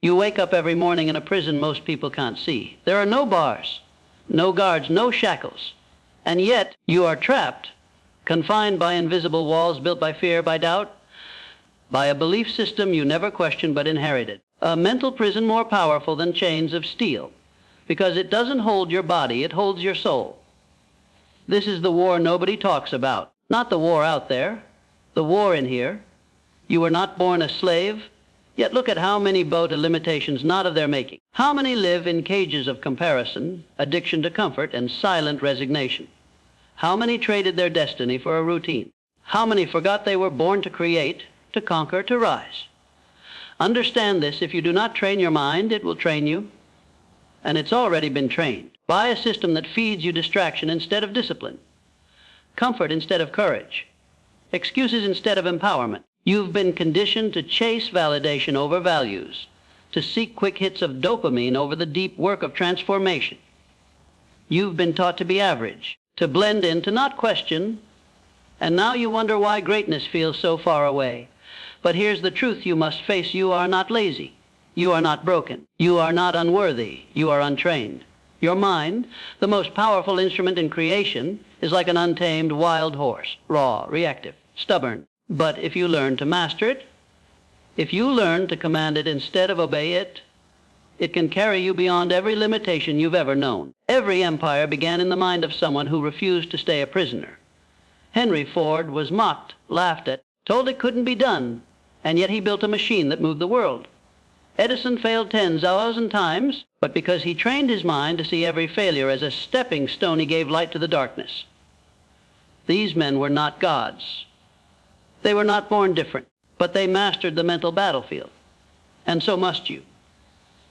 You wake up every morning in a prison most people can't see. There are no bars, no guards, no shackles. And yet you are trapped, confined by invisible walls built by fear, by doubt, by a belief system you never questioned but inherited. A mental prison more powerful than chains of steel, because it doesn't hold your body, it holds your soul. This is the war nobody talks about. Not the war out there, the war in here. You were not born a slave, yet look at how many bow to limitations not of their making. How many live in cages of comparison, addiction to comfort, and silent resignation? How many traded their destiny for a routine? How many forgot they were born to create, to conquer, to rise? Understand this: if you do not train your mind, it will train you. And it's already been trained by a system that feeds you distraction instead of discipline, comfort instead of courage, excuses instead of empowerment. You've been conditioned to chase validation over values, to seek quick hits of dopamine over the deep work of transformation. You've been taught to be average, to blend in, to not question, and now you wonder why greatness feels so far away. But here's the truth you must face: you are not lazy. You are not broken. You are not unworthy. You are untrained. Your mind, the most powerful instrument in creation, is like an untamed wild horse, raw, reactive, stubborn. But if you learn to master it, if you learn to command it instead of obey it, it can carry you beyond every limitation you've ever known. Every empire began in the mind of someone who refused to stay a prisoner. Henry Ford was mocked, laughed at, told it couldn't be done, and yet he built a machine that moved the world. Edison failed 10,000 times, but because he trained his mind to see every failure as a stepping stone, he gave light to the darkness. These men were not gods. They were not born different, but they mastered the mental battlefield. And so must you.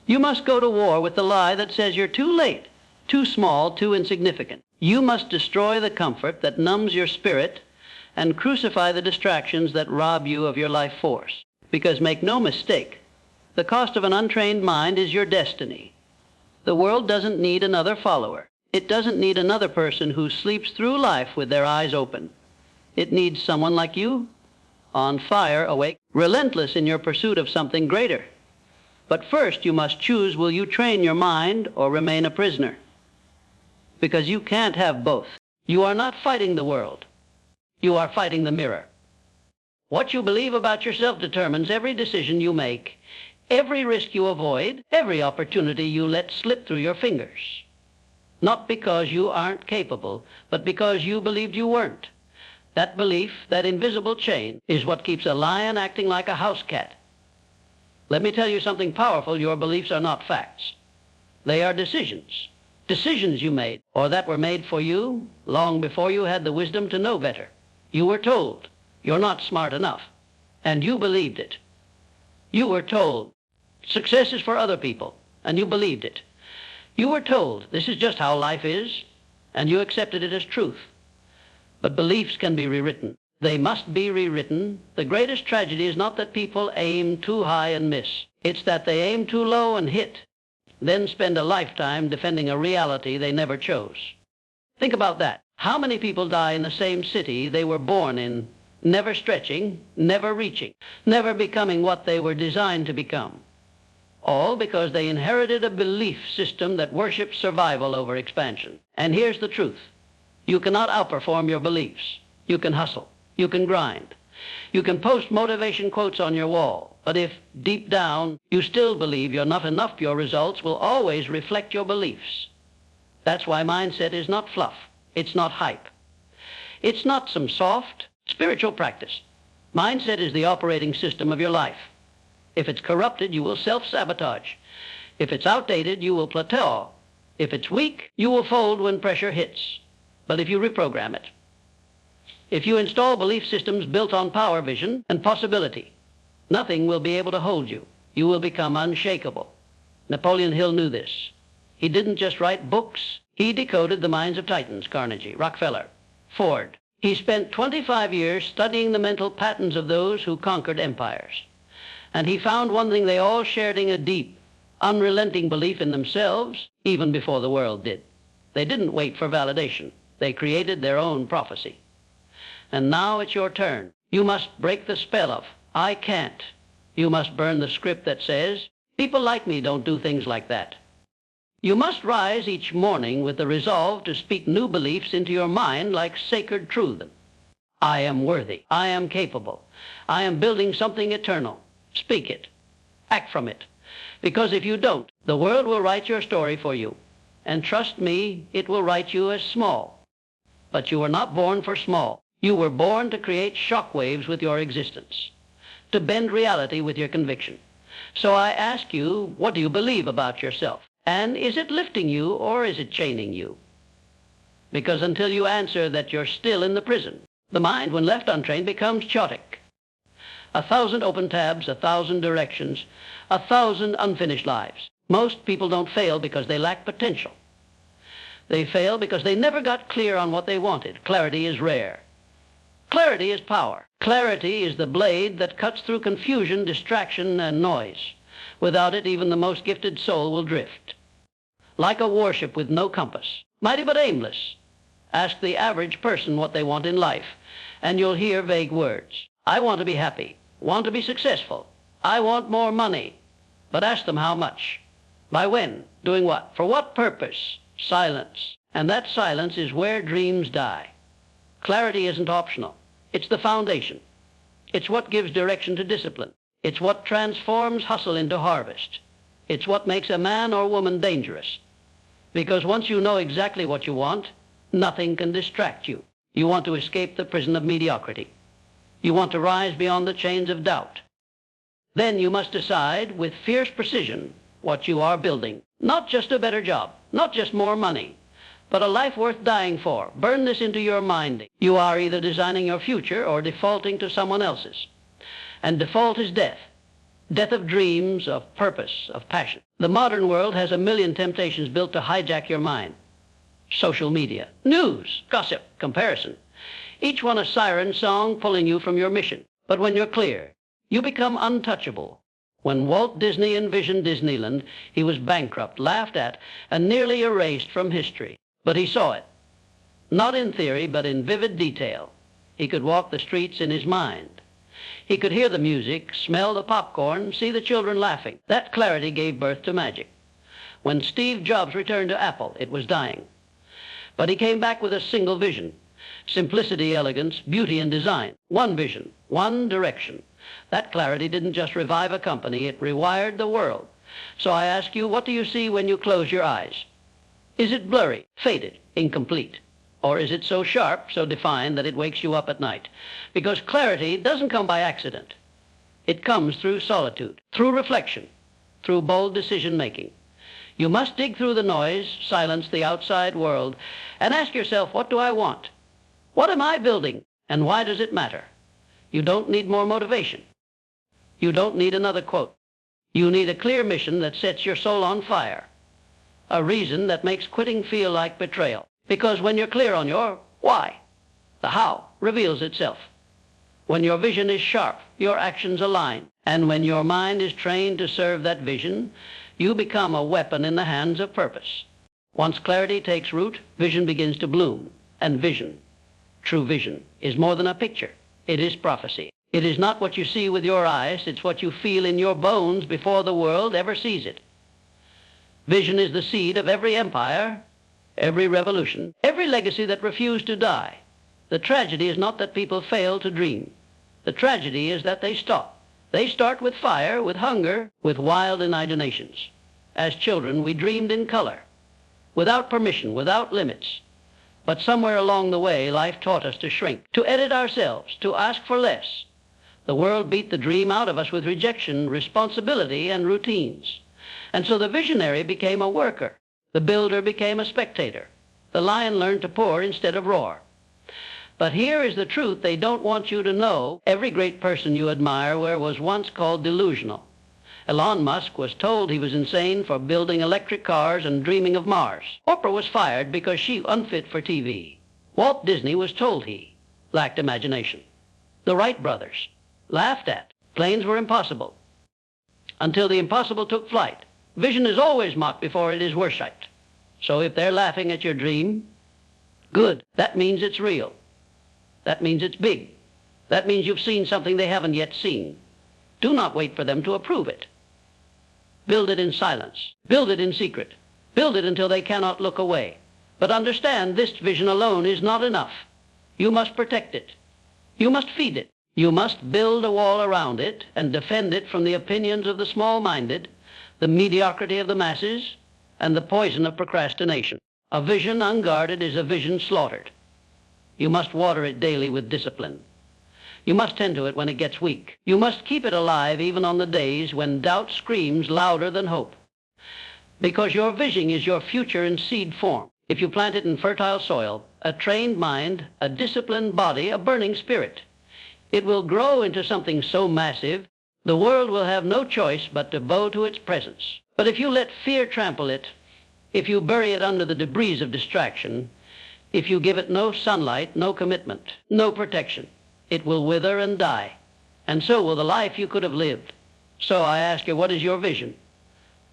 You must go to war with the lie that says you're too late, too small, too insignificant. You must destroy the comfort that numbs your spirit and crucify the distractions that rob you of your life force. Because make no mistake, the cost of an untrained mind is your destiny. The world doesn't need another follower. It doesn't need another person who sleeps through life with their eyes open. It needs someone like you, on fire, awake, relentless in your pursuit of something greater. But first you must choose: will you train your mind or remain a prisoner? Because you can't have both. You are not fighting the world. You are fighting the mirror. What you believe about yourself determines every decision you make, every risk you avoid, every opportunity you let slip through your fingers. Not because you aren't capable, but because you believed you weren't. That belief, that invisible chain, is what keeps a lion acting like a house cat. Let me tell you something powerful: your beliefs are not facts. They are decisions. Decisions you made, or that were made for you long before you had the wisdom to know better. You were told you're not smart enough, and you believed it. You were told success is for other people, and you believed it. You were told this is just how life is, and you accepted it as truth. But beliefs can be rewritten. They must be rewritten. The greatest tragedy is not that people aim too high and miss. It's that they aim too low and hit, then spend a lifetime defending a reality they never chose. Think about that. How many people die in the same city they were born in, never stretching, never reaching, never becoming what they were designed to become? All because they inherited a belief system that worships survival over expansion. And here's the truth: you cannot outperform your beliefs. You can hustle. You can grind. You can post motivation quotes on your wall. But if deep down you still believe you're not enough, your results will always reflect your beliefs. That's why mindset is not fluff. It's not hype. It's not some soft spiritual practice. Mindset is the operating system of your life. If it's corrupted, you will self-sabotage. If it's outdated, you will plateau. If it's weak, you will fold when pressure hits. But if you reprogram it, if you install belief systems built on power, vision, and possibility, nothing will be able to hold you. You will become unshakable. Napoleon Hill knew this. He didn't just write books. He decoded the minds of titans: Carnegie, Rockefeller, Ford. He spent 25 years studying the mental patterns of those who conquered empires. And he found one thing they all shared: a deep, unrelenting belief in themselves, even before the world did. They didn't wait for validation. They created their own prophecy. And now it's your turn. You must break the spell of "I can't." You must burn the script that says People like me don't do things like that. You must rise each morning with the resolve to speak new beliefs into your mind like sacred truth. I am worthy. I am capable. I am building something eternal. Speak it. Act from it. Because if you don't, the world will write your story for you. And trust me, it will write you as small. But you were not born for small. You were born to create shock waves with your existence, to bend reality with your conviction. So I ask you, what do you believe about yourself? And is it lifting you or is it chaining you? Because until you answer that you're still in the prison, the mind, when left untrained, becomes chaotic. 1,000 open tabs, 1,000 directions, 1,000 unfinished lives. Most people don't fail because they lack potential. They fail because they never got clear on what they wanted. Clarity is rare. Clarity is power. Clarity is the blade that cuts through confusion, distraction, and noise. Without it, even the most gifted soul will drift. Like a warship with no compass, mighty but aimless. Ask the average person what they want in life, and you'll hear vague words. I want to be happy, want to be successful. I want more money. But ask them how much. By when? Doing what? For what purpose? Silence. And that silence is where dreams die. Clarity isn't optional. It's the foundation. It's what gives direction to discipline. It's what transforms hustle into harvest. It's what makes a man or woman dangerous. Because once you know exactly what you want, nothing can distract you. You want to escape the prison of mediocrity. You want to rise beyond the chains of doubt. Then you must decide with fierce precision what you are building. Not just a better job, not just more money, but a life worth dying for. Burn this into your mind. You are either designing your future or defaulting to someone else's. And default is death. Death of dreams, of purpose, of passion. The modern world has a million temptations built to hijack your mind. Social media, news, gossip, comparison. Each one a siren song pulling you from your mission. But when you're clear, you become untouchable. When Walt Disney envisioned Disneyland, he was bankrupt, laughed at, and nearly erased from history. But he saw it. Not in theory, but in vivid detail. He could walk the streets in his mind. He could hear the music, smell the popcorn, see the children laughing. That clarity gave birth to magic. When Steve Jobs returned to Apple, it was dying. But he came back with a single vision. Simplicity, elegance, beauty, and design. One vision, one direction. That clarity didn't just revive a company, it rewired the world. So I ask you, what do you see when you close your eyes? Is it blurry, faded, incomplete? Or is it so sharp, so defined that it wakes you up at night? Because clarity doesn't come by accident. It comes through solitude, through reflection, through bold decision-making. You must dig through the noise, silence the outside world, and ask yourself, what do I want? What am I building, and why does it matter? You don't need more motivation. You don't need another quote. You need a clear mission that sets your soul on fire. A reason that makes quitting feel like betrayal. Because when you're clear on your why, the how reveals itself. When your vision is sharp, your actions align. And when your mind is trained to serve that vision, you become a weapon in the hands of purpose. Once clarity takes root, vision begins to bloom. And vision, true vision, is more than a picture. It is prophecy. It is not what you see with your eyes, it's what you feel in your bones before the world ever sees it. Vision is the seed of every empire, every revolution, every legacy that refused to die. The tragedy is not that people fail to dream. The tragedy is that they stop. They start with fire, with hunger, with wild imaginations. As children, we dreamed in color, without permission, without limits. But somewhere along the way, life taught us to shrink, to edit ourselves, to ask for less. The world beat the dream out of us with rejection, responsibility, and routines. And so the visionary became a worker. The builder became a spectator. The lion learned to pour instead of roar. But here is the truth they don't want you to know. Every great person you admire was once called delusional. Elon Musk was told he was insane for building electric cars and dreaming of Mars. Oprah was fired because she was unfit for TV. Walt Disney was told he lacked imagination. The Wright brothers laughed at. Planes were impossible. Until the impossible took flight. Vision is always mocked before it is worshipped. So if they're laughing at your dream, good. That means it's real. That means it's big. That means you've seen something they haven't yet seen. Do not wait for them to approve it. Build it in silence. Build it in secret. Build it until they cannot look away. But understand, this vision alone is not enough. You must protect it. You must feed it. You must build a wall around it and defend it from the opinions of the small-minded, the mediocrity of the masses, and the poison of procrastination. A vision unguarded is a vision slaughtered. You must water it daily with discipline. You must tend to it when it gets weak. You must keep it alive even on the days when doubt screams louder than hope. Because your vision is your future in seed form. If you plant it in fertile soil, a trained mind, a disciplined body, a burning spirit, it will grow into something so massive, the world will have no choice but to bow to its presence. But if you let fear trample it, if you bury it under the debris of distraction, if you give it no sunlight, no commitment, no protection, it will wither and die. And so will the life you could have lived. So I ask you, what is your vision?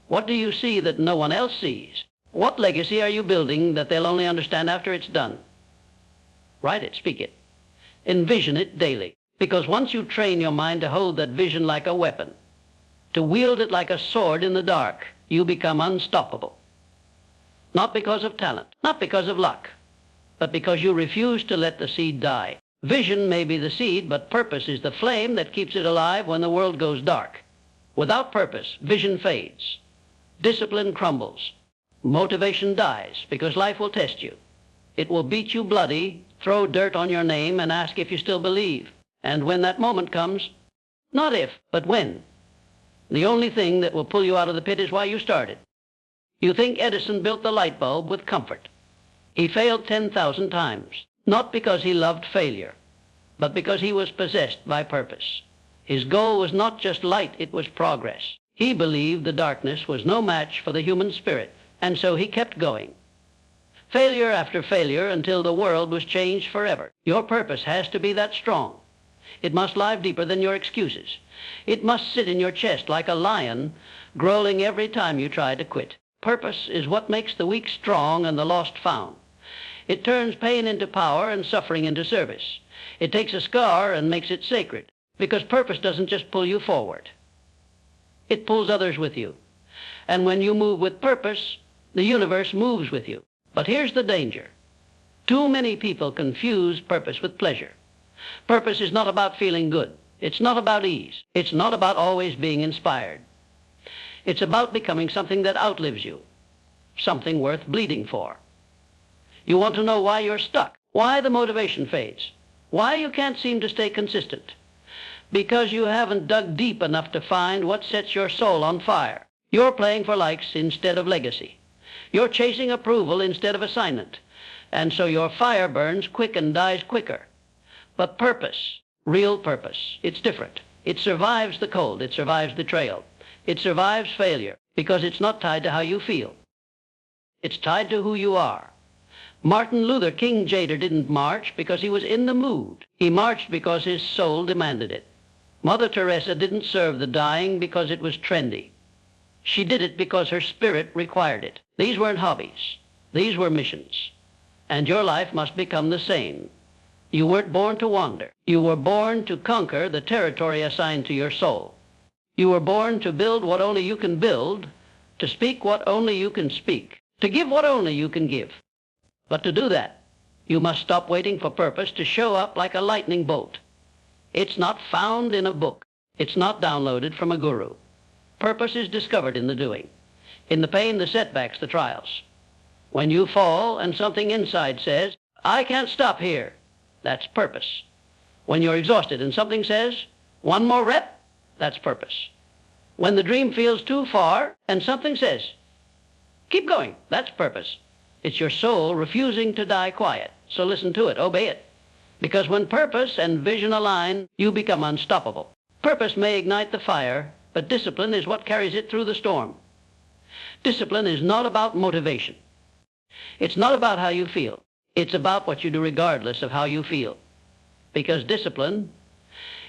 What do you see that no one else sees? What legacy are you building that they'll only understand after it's done? Write it, speak it. Envision it daily. Because once you train your mind to hold that vision like a weapon, to wield it like a sword in the dark, you become unstoppable. Not because of talent, not because of luck, but because you refuse to let the seed die. Vision may be the seed, but purpose is the flame that keeps it alive when the world goes dark. Without purpose, vision fades. Discipline crumbles. Motivation dies because life will test you. It will beat you bloody, throw dirt on your name, and ask if you still believe. And when that moment comes, not if, but when, the only thing that will pull you out of the pit is why you started. You think Edison built the light bulb with comfort. He failed 10,000 times, not because he loved failure, but because he was possessed by purpose. His goal was not just light, it was progress. He believed the darkness was no match for the human spirit, and so he kept going. Failure after failure until the world was changed forever. Your purpose has to be that strong. It must lie deeper than your excuses. It must sit in your chest like a lion, growling every time you try to quit. Purpose is what makes the weak strong and the lost found. It turns pain into power and suffering into service. It takes a scar and makes it sacred, because purpose doesn't just pull you forward. It pulls others with you. And when you move with purpose, the universe moves with you. But here's the danger. Too many people confuse purpose with pleasure. Purpose is not about feeling good. It's not about ease. It's not about always being inspired. It's about becoming something that outlives you, something worth bleeding for. You want to know why you're stuck, why the motivation fades, why you can't seem to stay consistent. Because you haven't dug deep enough to find what sets your soul on fire. You're playing for likes instead of legacy. You're chasing approval instead of assignment. And so your fire burns quick and dies quicker. But purpose, real purpose, it's different. It survives the cold. It survives betrayal. It survives failure because it's not tied to how you feel. It's tied to who you are. Martin Luther King Jr. didn't march because he was in the mood. He marched because his soul demanded it. Mother Teresa didn't serve the dying because it was trendy. She did it because her spirit required it. These weren't hobbies. These were missions. And your life must become the same. You weren't born to wander. You were born to conquer the territory assigned to your soul. You were born to build what only you can build, to speak what only you can speak, to give what only you can give. But to do that, you must stop waiting for purpose to show up like a lightning bolt. It's not found in a book. It's not downloaded from a guru. Purpose is discovered in the doing, in the pain, the setbacks, the trials. When you fall and something inside says, I can't stop here, that's purpose. When you're exhausted and something says, one more rep, that's purpose. When the dream feels too far and something says, keep going, that's purpose. It's your soul refusing to die quiet. So listen to it, obey it. Because when purpose and vision align, you become unstoppable. Purpose may ignite the fire, but discipline is what carries it through the storm. Discipline is not about motivation. It's not about how you feel. It's about what you do regardless of how you feel. Because discipline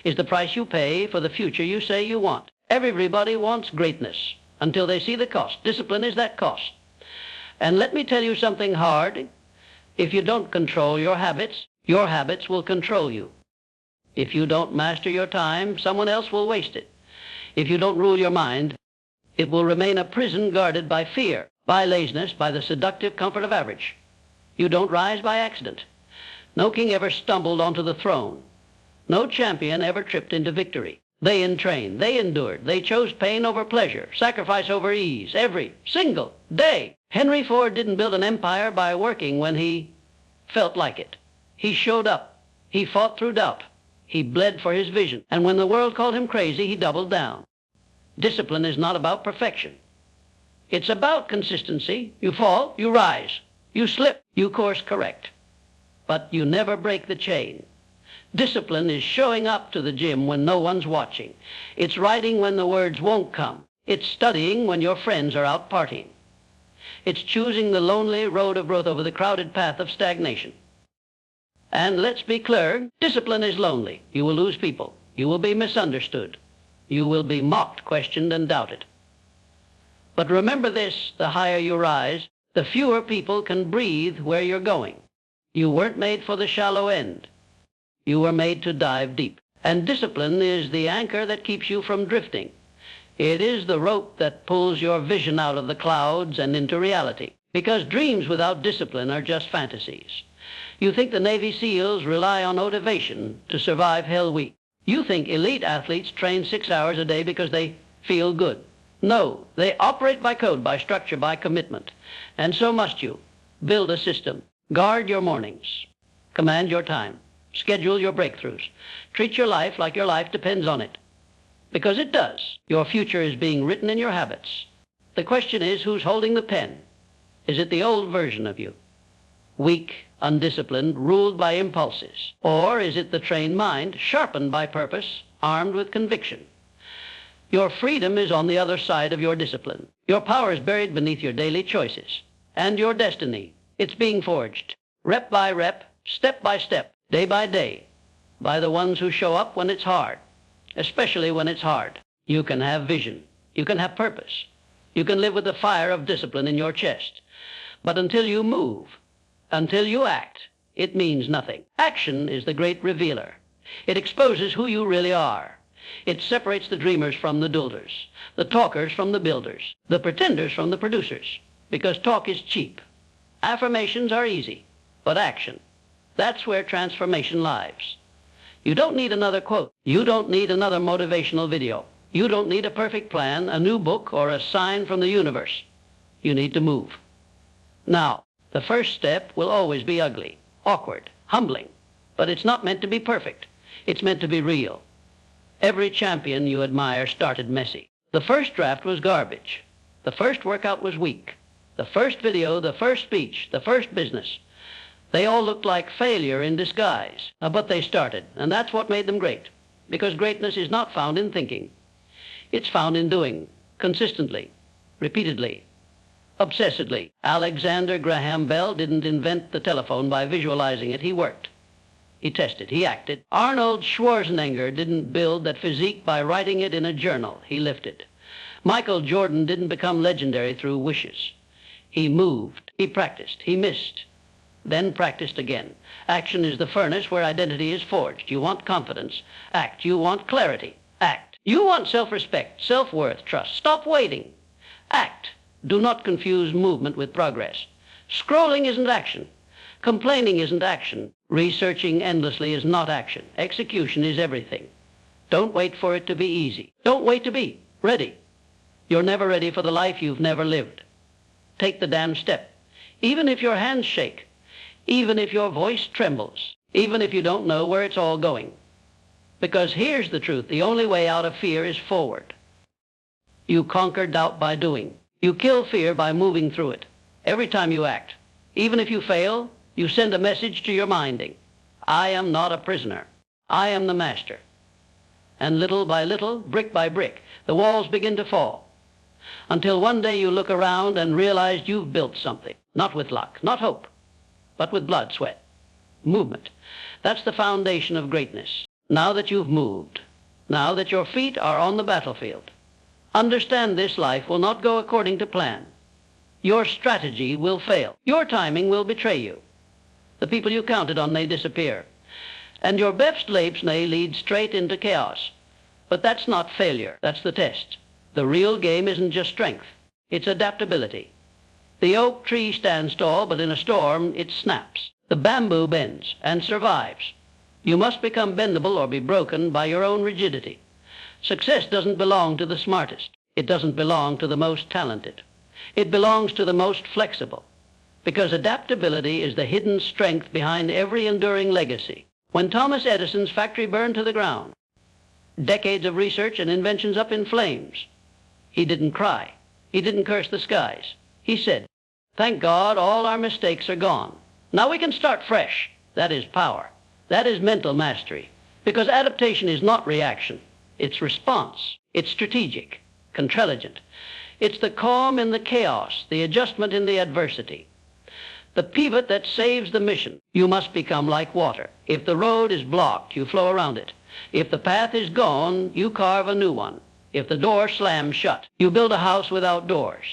is the price you pay for the future you say you want. Everybody wants greatness until they see the cost. Discipline is that cost. And let me tell you something hard. If you don't control your habits will control you. If you don't master your time, someone else will waste it. If you don't rule your mind, It will remain a prison guarded by fear, by laziness, by the seductive comfort of average. You don't rise by accident. No king ever stumbled onto the throne. No champion ever tripped into victory. They entrained, they endured, they chose pain over pleasure, sacrifice over ease, every single day. Henry Ford didn't build an empire by working when he felt like it. He showed up. He fought through doubt. He bled for his vision. And when the world called him crazy, he doubled down. Discipline is not about perfection. It's about consistency. You fall, you rise. You slip, you course correct. But you never break the chain. Discipline is showing up to the gym when no one's watching. It's writing when the words won't come. It's studying when your friends are out partying. It's choosing the lonely road of growth over the crowded path of stagnation. And let's be clear, discipline is lonely. You will lose people. You will be misunderstood. You will be mocked, questioned, and doubted. But remember this, the higher you rise, the fewer people can breathe where you're going. You weren't made for the shallow end. You were made to dive deep. And discipline is the anchor that keeps you from drifting. It is the rope that pulls your vision out of the clouds and into reality. Because dreams without discipline are just fantasies. You think the Navy SEALs rely on motivation to survive Hell Week. You think elite athletes train 6 hours a day because they feel good. No, they operate by code, by structure, by commitment. And so must you. Build a system. Guard your mornings. Command your time. Schedule your breakthroughs. Treat your life like your life depends on it. Because it does. Your future is being written in your habits. The question is, who's holding the pen? Is it the old version of you? Weak, undisciplined, ruled by impulses? Or is it the trained mind, sharpened by purpose, armed with conviction? Your freedom is on the other side of your discipline. Your power is buried beneath your daily choices. And your destiny, it's being forged, rep by rep, step by step, day by day, by the ones who show up when it's hard, especially when it's hard. You can have vision. You can have purpose. You can live with the fire of discipline in your chest. But until you move, until you act, it means nothing. Action is the great revealer. It exposes who you really are. It separates the dreamers from the doers, the talkers from the builders, the pretenders from the producers, because talk is cheap. Affirmations are easy, but action, that's where transformation lies. You don't need another quote. You don't need another motivational video. You don't need a perfect plan, a new book, or a sign from the universe. You need to move. Now, the first step will always be ugly, awkward, humbling, but it's not meant to be perfect. It's meant to be real. Every champion you admire started messy. The first draft was garbage. The first workout was weak. The first video, the first speech, the first business. They all looked like failure in disguise, but they started, and that's what made them great. Because greatness is not found in thinking. It's found in doing, consistently, repeatedly, obsessively. Alexander Graham Bell didn't invent the telephone by visualizing it. He worked. He tested. He acted. Arnold Schwarzenegger didn't build that physique by writing it in a journal. He lifted. Michael Jordan didn't become legendary through wishes. He moved. He practiced. He missed. Then practiced again. Action is the furnace where identity is forged. You want confidence. Act. You want clarity. Act. You want self-respect, self-worth, trust. Stop waiting. Act. Do not confuse movement with progress. Scrolling isn't action. Complaining isn't action. Researching endlessly is not action. Execution is everything. Don't wait for it to be easy. Don't wait to be ready. You're never ready for the life you've never lived. Take the damn step. Even if your hands shake. Even if your voice trembles, even if you don't know where it's all going. Because here's the truth, the only way out of fear is forward. You conquer doubt by doing. You kill fear by moving through it. Every time you act, even if you fail, you send a message to your minding. I am not a prisoner. I am the master. And little by little, brick by brick, the walls begin to fall. Until one day you look around and realize you've built something, not with luck, not hope, but with blood, sweat, movement. That's the foundation of greatness. Now that you've moved, now that your feet are on the battlefield, understand this life will not go according to plan. Your strategy will fail. Your timing will betray you. The people you counted on may disappear. And your best leaps may lead straight into chaos. But that's not failure. That's the test. The real game isn't just strength. It's adaptability. The oak tree stands tall, but in a storm, it snaps. The bamboo bends and survives. You must become bendable or be broken by your own rigidity. Success doesn't belong to the smartest. It doesn't belong to the most talented. It belongs to the most flexible, because adaptability is the hidden strength behind every enduring legacy. When Thomas Edison's factory burned to the ground, decades of research and inventions up in flames, he didn't cry. He didn't curse the skies. He said, "Thank God, all our mistakes are gone. Now we can start fresh." That is power. That is mental mastery. Because adaptation is not reaction. It's response. It's strategic, controlligent. It's the calm in the chaos, the adjustment in the adversity. The pivot that saves the mission. You must become like water. If the road is blocked, you flow around it. If the path is gone, you carve a new one. If the door slams shut, you build a house without doors.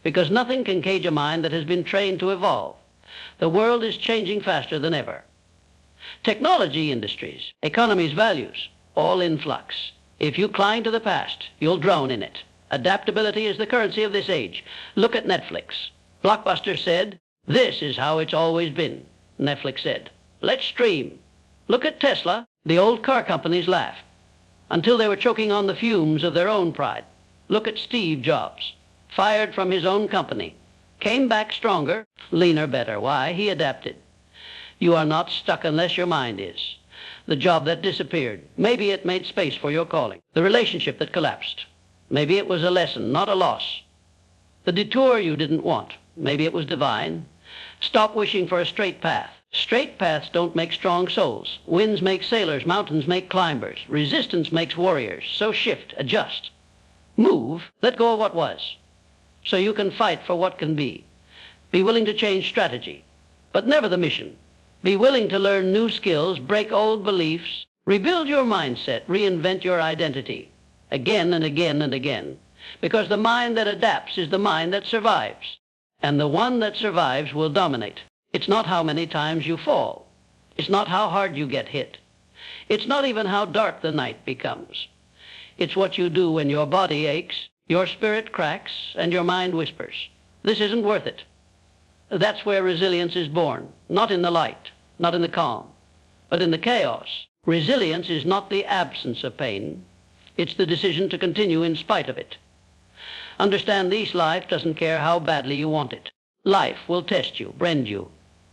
Because nothing can cage a mind that has been trained to evolve. The world is changing faster than ever. Technology industries, economies, values, all in flux. If you cling to the past, you'll drown in it. Adaptability is the currency of this age. Look at Netflix. Blockbuster said, "This is how it's always been." Netflix said, "Let's stream." Look at Tesla. The old car companies laughed until they were choking on the fumes of their own pride. Look at Steve Jobs. Fired from his own company. Came back stronger, leaner, better. Why? He adapted. You are not stuck unless your mind is. The job that disappeared, maybe it made space for your calling. The relationship that collapsed, maybe it was a lesson, not a loss. The detour you didn't want, maybe it was divine. Stop wishing for a straight path. Straight paths don't make strong souls. Winds make sailors, mountains make climbers. Resistance makes warriors. So shift, adjust. Move, let go of what was, so you can fight for what can be. Be willing to change strategy, but never the mission. Be willing to learn new skills, break old beliefs, rebuild your mindset, reinvent your identity, again and again and again. Because the mind that adapts is the mind that survives. And the one that survives will dominate. It's not how many times you fall. It's not how hard you get hit. It's not even how dark the night becomes. It's what you do when your body aches, your spirit cracks, and your mind whispers, "This isn't worth it." That's where resilience is born, not in the light, not in the calm, but in the chaos. Resilience is not the absence of pain. It's the decision to continue in spite of it. Understand this: life doesn't care how badly you want it. Life will test you, brand you,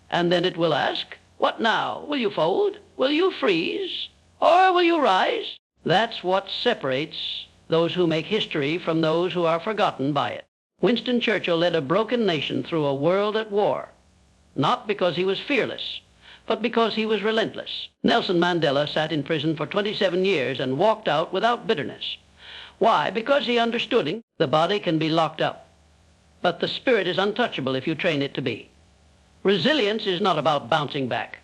and then it will ask, "What now? Will you fold? Will you freeze? Or will you rise?" That's what separates those who make history from those who are forgotten by it. Winston Churchill led a broken nation through a world at war, not because he was fearless, but because he was relentless. Nelson Mandela sat in prison for 27 years and walked out without bitterness. Why? Because he understood the body can be locked up, but the spirit is untouchable if you train it to be. Resilience is not about bouncing back.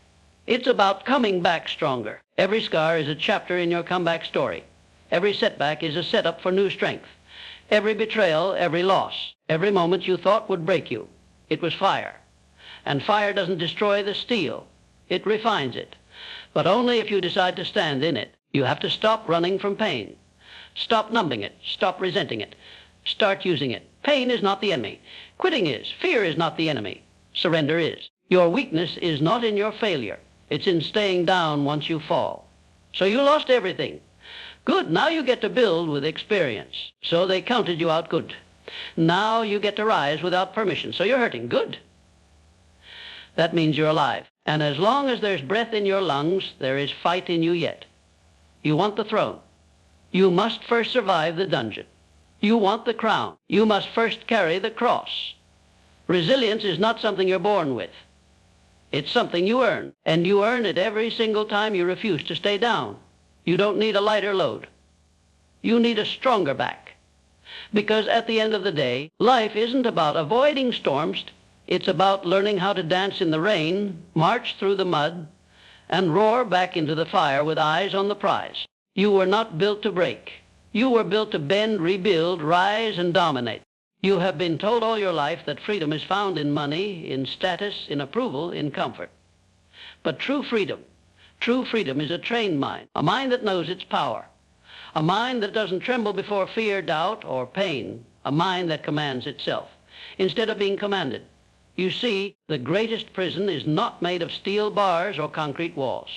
It's about coming back stronger. Every scar is a chapter in your comeback story. Every setback is a setup for new strength. Every betrayal, every loss, every moment you thought would break you, it was fire. And fire doesn't destroy the steel. It refines it. But only if you decide to stand in it. You have to stop running from pain. Stop numbing it. Stop resenting it. Start using it. Pain is not the enemy. Quitting is. Fear is not the enemy. Surrender is. Your weakness is not in your failure. It's in staying down once you fall. So you lost everything. Good, now you get to build with experience. So they counted you out, good. Now you get to rise without permission, so you're hurting, good. That means you're alive. And as long as there's breath in your lungs, there is fight in you yet. You want the throne. You must first survive the dungeon. You want the crown. You must first carry the cross. Resilience is not something you're born with. It's something you earn, and you earn it every single time you refuse to stay down. You don't need a lighter load. You need a stronger back. Because at the end of the day, life isn't about avoiding storms. It's about learning how to dance in the rain, march through the mud, and roar back into the fire with eyes on the prize. You were not built to break. You were built to bend, rebuild, rise, and dominate. You have been told all your life that freedom is found in money, in status, in approval, in comfort. But true freedom is a trained mind, a mind that knows its power, A mind that doesn't tremble before fear, doubt, or pain. A mind that commands itself instead of being commanded. You see, the greatest prison is not made of steel bars or concrete walls.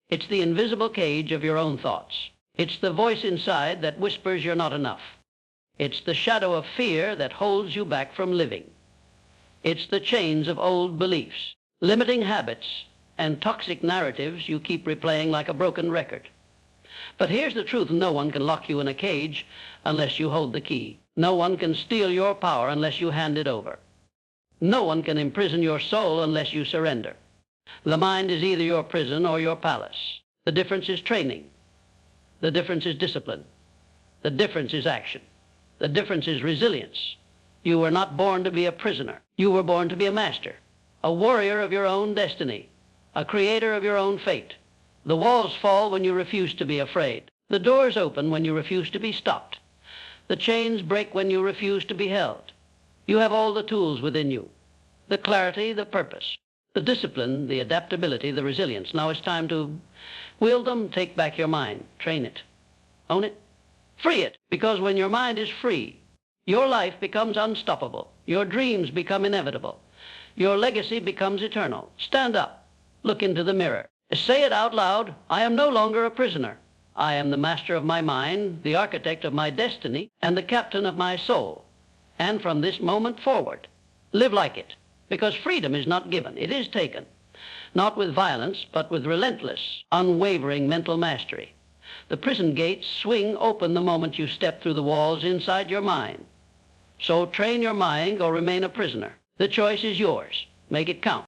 It's the invisible cage of your own thoughts. It's the voice inside that whispers you're not enough. It's the shadow of fear that holds you back from living. It's the chains of old beliefs, limiting habits, and toxic narratives you keep replaying like a broken record. But here's the truth. No one can lock you in a cage unless you hold the key. No one can steal your power unless you hand it over. No one can imprison your soul unless you surrender. The mind is either your prison or your palace. The difference is training. The difference is discipline. The difference is action. The difference is resilience. You were not born to be a prisoner. You were born to be a master, a warrior of your own destiny, a creator of your own fate. The walls fall when you refuse to be afraid. The doors open when you refuse to be stopped. The chains break when you refuse to be held. You have all the tools within you, the clarity, the purpose, the discipline, the adaptability, the resilience. Now it's time to wield them. Take back your mind. Train it. Own it. Free it. Because when your mind is free, your life becomes unstoppable. Your dreams become inevitable. Your legacy becomes eternal. Stand up. Look into the mirror. Say it out loud. I am no longer a prisoner. I am the master of my mind, the architect of my destiny, and the captain of my soul. And from this moment forward, live like it. Because freedom is not given. It is taken. Not with violence, but with relentless, unwavering mental mastery. The prison gates swing open the moment you step through the walls inside your mind. So train your mind or remain a prisoner. The choice is yours. Make it count.